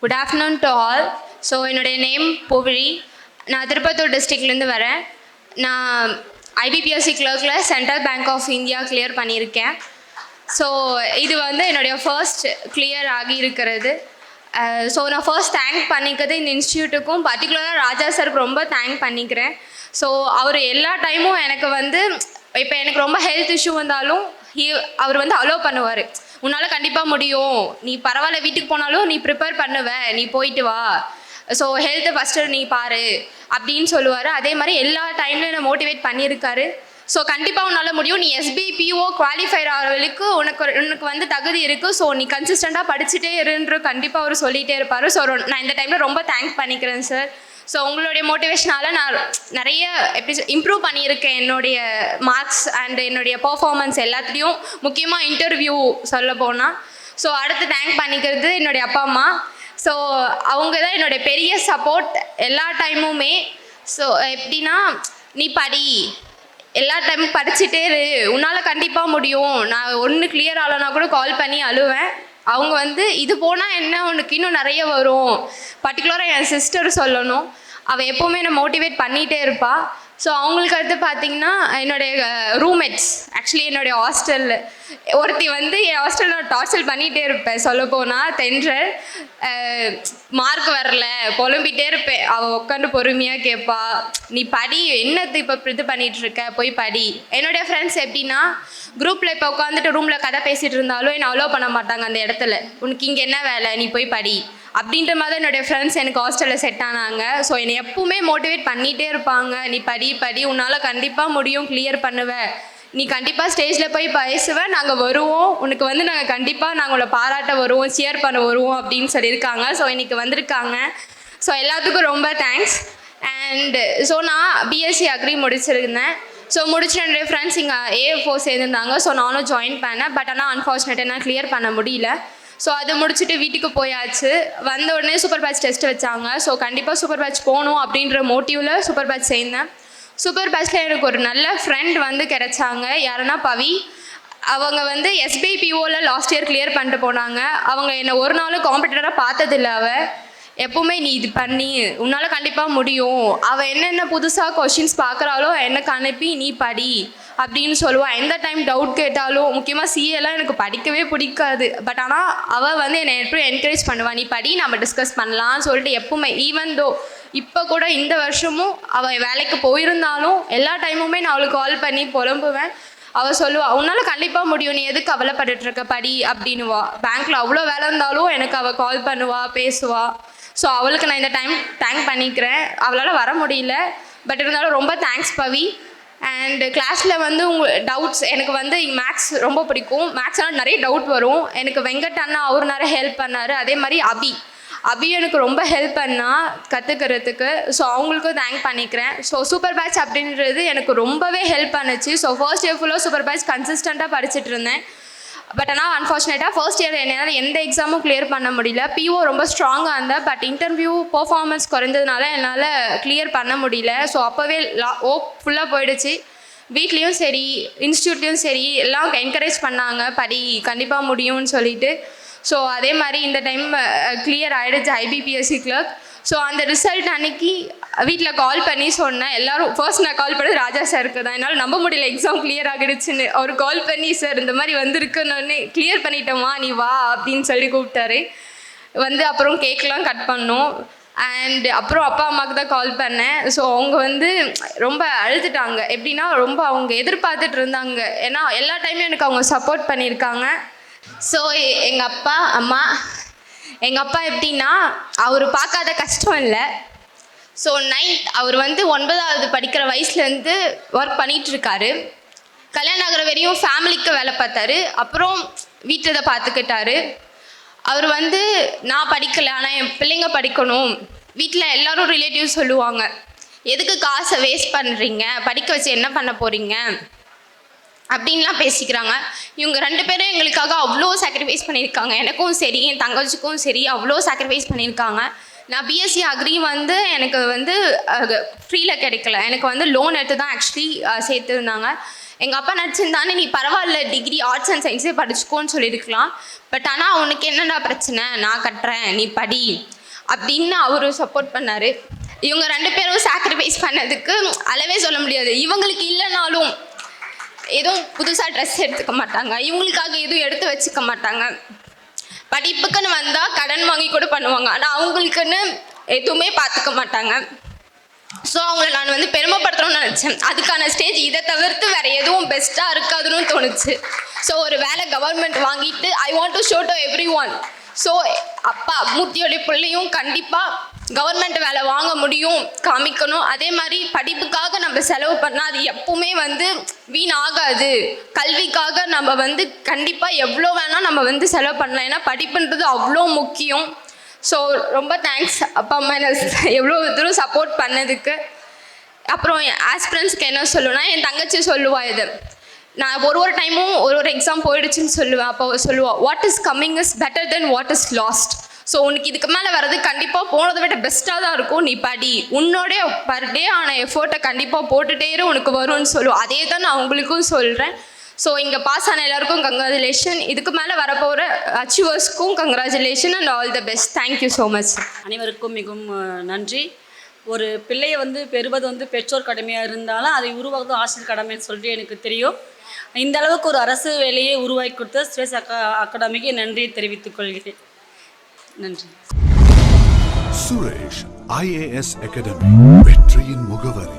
Good afternoon to all. So என்னுடைய name Puvizhi. நான் திருப்பத்தூர் டிஸ்ட்ரிக்ட்லேருந்து வரேன். நான் ஐபிபிஎஸ்சி கிளர்க்கில் central bank of India clear பண்ணியிருக்கேன். ஸோ இது வந்து என்னுடைய ஃபர்ஸ்ட் கிளியர் ஆகி இருக்கிறது. ஸோ நான் ஃபர்ஸ்ட் தேங்க் பண்ணிக்கிறது இந்த இன்ஸ்டியூட்டுக்கும், பர்டிகுலராக ராஜா சாருக்கு ரொம்ப தேங்க் பண்ணிக்கிறேன். ஸோ அவர் எல்லா டைமும் எனக்கு வந்து இப்போ எனக்கு ரொம்ப ஹெல்த் இஷ்யூ வந்தாலும் அவர் வந்து அலோவ் பண்ணுவார். உன்னால் கண்டிப்பாக முடியும், நீ பரவாயில்ல வீட்டுக்கு போனாலும் நீ ப்ரிப்பேர் பண்ணுவ, நீ போயிட்டு வா, ஸோ ஹெல்த்தை ஃபஸ்ட்டு நீ பாரு அப்படின்னு சொல்லுவார். அதே மாதிரி எல்லா டைம்லையும் என்னை மோட்டிவேட் பண்ணியிருக்காரு. ஸோ கண்டிப்பாக உன்னால் முடியும், நீ எஸ்பிபிஓ குவாலிஃபைர் ஆகிறவளுக்கு உனக்கு வந்து தகுதி இருக்குது, ஸோ நீ கன்சிஸ்டண்ட்டாக படிச்சுட்டே இருன்ற கண்டிப்பாக அவர் சொல்லிகிட்டே இருப்பார். ஸோ நான் இந்த டைமில் ரொம்ப தேங்க் பண்ணிக்கிறேன் சார். ஸோ உங்களுடைய மோட்டிவேஷனால் நான் நிறைய இம்ப்ரூவ் பண்ணியிருக்கேன் என்னுடைய மார்க்ஸ் அண்ட் என்னுடைய பர்ஃபார்மன்ஸ் எல்லாத்துலேயும், முக்கியமாக இன்டர்வியூ சொல்ல போனால். ஸோ அடுத்து தேங்க் பண்ணிக்கிறது என்னுடைய அப்பா அம்மா. ஸோ அவங்க தான் என்னுடைய பெரிய சப்போர்ட் எல்லா டைமுமே. ஸோ எப்படின்னா, நீ படி, எல்லா டைமும் படிச்சுட்டே இரு, உன்னால் கண்டிப்பாக முடியும். நான் ஒன்று கிளியர் ஆகலைன்னா கூட கால் பண்ணி அழுவேன். அவங்க வந்து இது போனால் என்ன, உனக்கு இன்னும் நிறைய வரும். பர்டிகுலராக என் சிஸ்டர் சொல்லணும், அவள் எப்போவுமே என்னை மோட்டிவேட் பண்ணிகிட்டே இருப்பாள். ஸோ அவங்களுக்கு அடுத்து பார்த்திங்கன்னா என்னுடைய ரூம்மேட்ஸ், ஆக்சுவலி என்னுடைய ஹாஸ்டலில் ஒருத்தி வந்து என் ஹாஸ்டலில் டார்ச்சர் பண்ணிகிட்டே இருப்பேன். சொல்லப்போனால் தென்றல், மார்க் வரல புலம்பிகிட்டே இருப்பேன். அவள் உட்காந்து பொறுமையாக கேட்பா, நீ படி, என்னது இப்போ இது பண்ணிகிட்ருக்க, போய் படி. என்னுடைய ஃப்ரெண்ட்ஸ் எப்படின்னா, குரூப்பில் இப்போ உட்காந்துட்டு ரூமில் கதை பேசிகிட்டு இருந்தாலும் என்னை அலோவ் பண்ண மாட்டாங்க அந்த இடத்துல. உனக்கு இங்கே என்ன வேலை, நீ போய் படி அப்படின்ற மாதிரி என்னுடைய ஃப்ரெண்ட்ஸ் எனக்கு ஹாஸ்டலில் செட் ஆனாங்க. ஸோ என்னை எப்பவுமே மோட்டிவேட் பண்ணிகிட்டே இருப்பாங்க. நீ படி படி, உன்னால் கண்டிப்பாக முடியும், கிளியர் பண்ணுவ, நீ கண்டிப்பாக ஸ்டேஜில் போய் பேசுவ, நாங்கள் வருவோம், உனக்கு வந்து நாங்கள் கண்டிப்பாக நாங்கள் உங்களை பாராட்ட வருவோம், சியர் பண்ண வருவோம் அப்படின்னு சொல்லியிருக்காங்க. ஸோ இன்றைக்கி வந்திருக்காங்க. ஸோ எல்லாத்துக்கும் ரொம்ப தேங்க்ஸ். அண்டு ஸோ நான் பிஎஸ்சி அக்ரி முடிச்சிருந்தேன். ஸோ முடிச்சு என்னுடைய ஃப்ரெண்ட்ஸ் இங்கே AF4 சேர்ந்துருந்தாங்க. ஸோ நானும் ஜாயின் பண்ணேன். பட் ஆனால் அன்ஃபார்ச்சுனேட் என்னால் கிளியர் பண்ண முடியல. ஸோ அதை முடிச்சுட்டு வீட்டுக்கு போயாச்சு. வந்த உடனே சூப்பர் பேட்ச் டெஸ்ட் வச்சாங்க. ஸோ கண்டிப்பாக சூப்பர் பேட்ச் போகணும் அப்படின்ற மோட்டிவில் சூப்பர் பேட்ச் சேர்ந்தேன். சூப்பர் பேட்ச்சில் எனக்கு ஒரு நல்ல ஃப்ரெண்ட் வந்து கிடைச்சாங்க. யாருன்னா பவி. அவங்க வந்து SBPOவில் லாஸ்ட் இயர் கிளியர் பண்ணிட்டு போனாங்க. அவங்க என்னை ஒரு நாளும் காம்படிட்டராக பார்த்ததில்ல. அவள் எப்போவுமே நீ இது பண்ணி, உன்னால் கண்டிப்பாக முடியும், அவள் என்னென்ன புதுசாக கொஷின்ஸ் பார்க்குறாளோ எனக்கு அனுப்பி நீ படி அப்படின்னு சொல்லுவாள். எந்த டைம் டவுட் கேட்டாலும், முக்கியமாக CA எனக்கு படிக்கவே பிடிக்காது. பட் ஆனால் அவள் வந்து என்னை எப்படி என்கரேஜ் பண்ணுவாள், நீ படி, நம்ம டிஸ்கஸ் பண்ணலாம்னு சொல்லிட்டு எப்பவுமே. ஈவன் தோ இப்போ கூட இந்த வருஷமும் அவள் வேலைக்கு போயிருந்தாலும் எல்லா டைமுமே நான் அவளுக்கு கால் பண்ணி புலம்புவேன். அவள் சொல்லுவாள், உன்னால் கண்டிப்பாக முடியும், நீ எதுக்கு கவலைப்பட்டுருக்க, படி அப்படின்னுவா. பேங்க்கில் அவ்வளோ வேலை இருந்தாலும் எனக்கு அவள் கால் பண்ணுவா, பேசுவா. ஸோ அவளுக்கு நான் இந்த டைம் தேங்க் பண்ணிக்கிறேன். அவளால் வர முடியல, பட் இருந்தாலும் ரொம்ப தேங்க்ஸ் பவி. அண்டு கிளாஸில் வந்து டவுட்ஸ், எனக்கு வந்து மேக்ஸ் ரொம்ப பிடிக்கும். மேக்ஸ்னால் நிறைய டவுட் வரும். எனக்கு வெங்கட் அண்ணா அவர் நிறைய ஹெல்ப் பண்ணார். அதே மாதிரி அபி எனக்கு ரொம்ப ஹெல்ப் பண்ணால் கற்றுக்கிறதுக்கு. ஸோ அவங்களுக்கும் தேங்க் பண்ணிக்கிறேன். ஸோ சூப்பர் பேட்ச் அப்படின்றது எனக்கு ரொம்பவே ஹெல்ப் பண்ணுச்சு. ஸோ ஃபர்ஸ்ட் இயர் ஃபுல்லாக சூப்பர் பேட்ச் கன்சிஸ்டண்ட்டாக படிச்சுட்டு இருந்தேன். பட் ஆனால் அன்ஃபார்ச்சுனேட்டாக ஃபர்ஸ்ட் இயர் என்னால் எந்த எக்ஸாமும் கிளியர் பண்ண முடியல. PO ரொம்ப ஸ்ட்ராங்காக இருந்தேன். பட் இன்டர்வியூ பர்ஃபார்மன்ஸ் குறைஞ்சதுனால என்னால் கிளியர் பண்ண முடியல. ஸோ அப்போவே ஃபுல்லாக போயிடுச்சு. வீட்லேயும் சரி, இன்ஸ்டியூட்லேயும் சரி, எல்லாம் என்கரேஜ் பண்ணாங்க, படி, கண்டிப்பாக முடியும்னு சொல்லிட்டு. ஸோ அதே மாதிரி இந்த டைம் கிளியர் ஆகிடுச்சு IBPSC கிளர்க். ஸோ அந்த ரிசல்ட் அன்னைக்கு வீட்டில் கால் பண்ணி சொன்னேன். எல்லோரும் ஃபர்ஸ்ட் நான் கால் பண்ணது ராஜா சாருக்கு தான். என்னால் நம்ப முடியல எக்ஸாம் கிளியர் ஆகிடுச்சுன்னு. அவர் கால் பண்ணி, சார் இந்த மாதிரி வந்திருக்குன்னு, கிளியர் பண்ணிட்டோமா, நீ வா அப்படின்னு சொல்லி கூப்பிட்டாரு. வந்து அப்புறம் கேக்லாம் கட் பண்ணோம். அண்ட் அப்புறம் அப்பா அம்மாவுக்கு தான் கால் பண்ணேன். ஸோ அவங்க வந்து ரொம்ப அழுதுட்டாங்க. எப்படின்னா ரொம்ப அவங்க எதிர்பார்த்துட்டு இருந்தாங்க. ஏன்னா எல்லா டைமும் எனக்கு அவங்க சப்போர்ட் பண்ணியிருக்காங்க. ஸோ எங்கள் அப்பா அம்மா, எங்கள் அப்பா எப்படின்னா, அவர் பார்க்காத கஷ்டம் இல்லை. ஸோ அவர் வந்து 9வது படிக்கிற வயசுலேருந்து ஒர்க் பண்ணிகிட்ருக்காரு. கல்யாணம் ஆகிற வரையும் ஃபேமிலிக்கு வேலை பார்த்தாரு. அப்புறம் வீட்டில் தான் பார்த்துக்கிட்டாரு. அவர் வந்து நான் படிக்கலை, ஆனால் என் பிள்ளைங்க படிக்கணும். வீட்டில் எல்லோரும் ரிலேட்டிவ்ஸ் சொல்லுவாங்க, எதுக்கு காசை வேஸ்ட் பண்ணுறீங்க, படிக்க வச்சு என்ன பண்ண போகிறீங்க அப்படின்லாம் பேசிக்கிறாங்க. இவங்க 2 பேரும் எங்களுக்காக அவ்வளோ சாக்ரிஃபைஸ் பண்ணியிருக்காங்க. எனக்கும் சரி, என் தங்கச்சிக்கும் சரி, அவ்வளோ சாக்ரிஃபைஸ் பண்ணியிருக்காங்க. நான் பிஎஸ்சி அக்ரி வந்து எனக்கு வந்து ஃப்ரீயில் கிடைக்கல. எனக்கு வந்து லோன் எடுத்து தான் ஆக்சுவலி சேர்த்துருந்தாங்க. எங்கள் அப்பா நினச்சிருந்தானே நீ பரவாயில்ல டிகிரி ஆர்ட்ஸ் அண்ட் சயின்ஸே படிச்சுக்கோன்னு சொல்லியிருக்கலாம். பட் ஆனால் அவனுக்கு என்னடா பிரச்சனை, நான் கட்டுறேன் நீ படி அப்படின்னு அவரு சப்போர்ட் பண்ணார். இவங்க 2 பேரும் சாக்ரிஃபைஸ் பண்ணதுக்கு அளவே சொல்ல முடியாது. இவங்களுக்கு இல்லைனாலும் எதுவும் புதுசாக ட்ரெஸ் எடுத்துக்க மாட்டாங்க, இவங்களுக்காக எதுவும் எடுத்து வச்சுக்க மாட்டாங்க. படிப்புக்குன்னு வந்தால் கடன் வாங்கி கூட பண்ணுவாங்க, ஆனால் அவங்களுக்குன்னு எதுவுமே பார்த்துக்க மாட்டாங்க. ஸோ அவங்கள நான் வந்து பெருமைப்படுத்தணும்னு நினச்சேன். அதுக்கான ஸ்டேஜ் இதை தவிர்த்து வேறு எதுவும் பெஸ்ட்டாக இருக்காதுன்னு தோணுச்சு. ஸோ ஒரு வேலை கவர்மெண்ட் வாங்கிட்டு I want to show to every one. So அப்பா மூர்த்தியோடைய பிள்ளையும் கண்டிப்பாக கவர்மெண்ட் வேலை வாங்க முடியும் காமிக்கணும். அதே மாதிரி படிப்புக்காக நம்ம செலவு பண்ணால் அது எப்பவுமே வந்து வீணாகாது. கல்விக்காக நம்ம வந்து கண்டிப்பாக எவ்வளோ வேணால் நம்ம வந்து செலவு பண்ணலாம், ஏன்னா படிப்புன்றது அவ்வளோ முக்கியம். ஸோ ரொம்ப தேங்க்ஸ் அப்பா அம்மா என்ன எவ்வளோ தூரம் சப்போர்ட் பண்ணதுக்கு. அப்புறம் ஆஸ்பிரன்ஸ்க்கு என்ன சொல்லுவேன்னா, என் தங்கச்சி சொல்லுவா இது, நான் ஒரு டைமும் ஒரு எக்ஸாம் போயிடுச்சுன்னு சொல்லுவேன். அப்போ சொல்லுவாள், what is coming is better then what is last. So உனக்கு இதுக்கு மேலே வர்றது கண்டிப்பாக போனதை விட பெஸ்ட்டாக தான் இருக்கும், நீ படி, உன்னோடைய பர் டே ஆன எஃபோர்ட்டை கண்டிப்பாக போட்டுகிட்டே இரு, உனக்கு வரும்னு சொல்லுவோம். அதே தான் நான் உங்களுக்கும் சொல்கிறேன். ஸோ இங்கே பாஸ் ஆன எல்லாருக்கும் கங்க்ராச்சுலேஷன், இதுக்கு மேலே வரப்போகிற அச்சீவர்ஸ்க்கும் congratulation and all the best. Thank you so much. அனைவருக்கும் மிகவும் நன்றி. ஒரு பிள்ளையை வந்து பெறுவது வந்து பெற்றோர் கடமையாக இருந்தாலும் அதை உருவாக்குவது ஆசிரியர் கடமைன்னு சொல்லிட்டு எனக்கு தெரியும். இந்த அளவுக்கு ஒரு அரசு வேலையை உருவாக்கி கொடுத்த ஸ்பேஸ் அகாடமிக்கு நன்றியை தெரிவித்துக் கொள்கிறேன். நன்றி. சுரேஷ் IAS அகாடமி, வெற்றியின் முகவரி.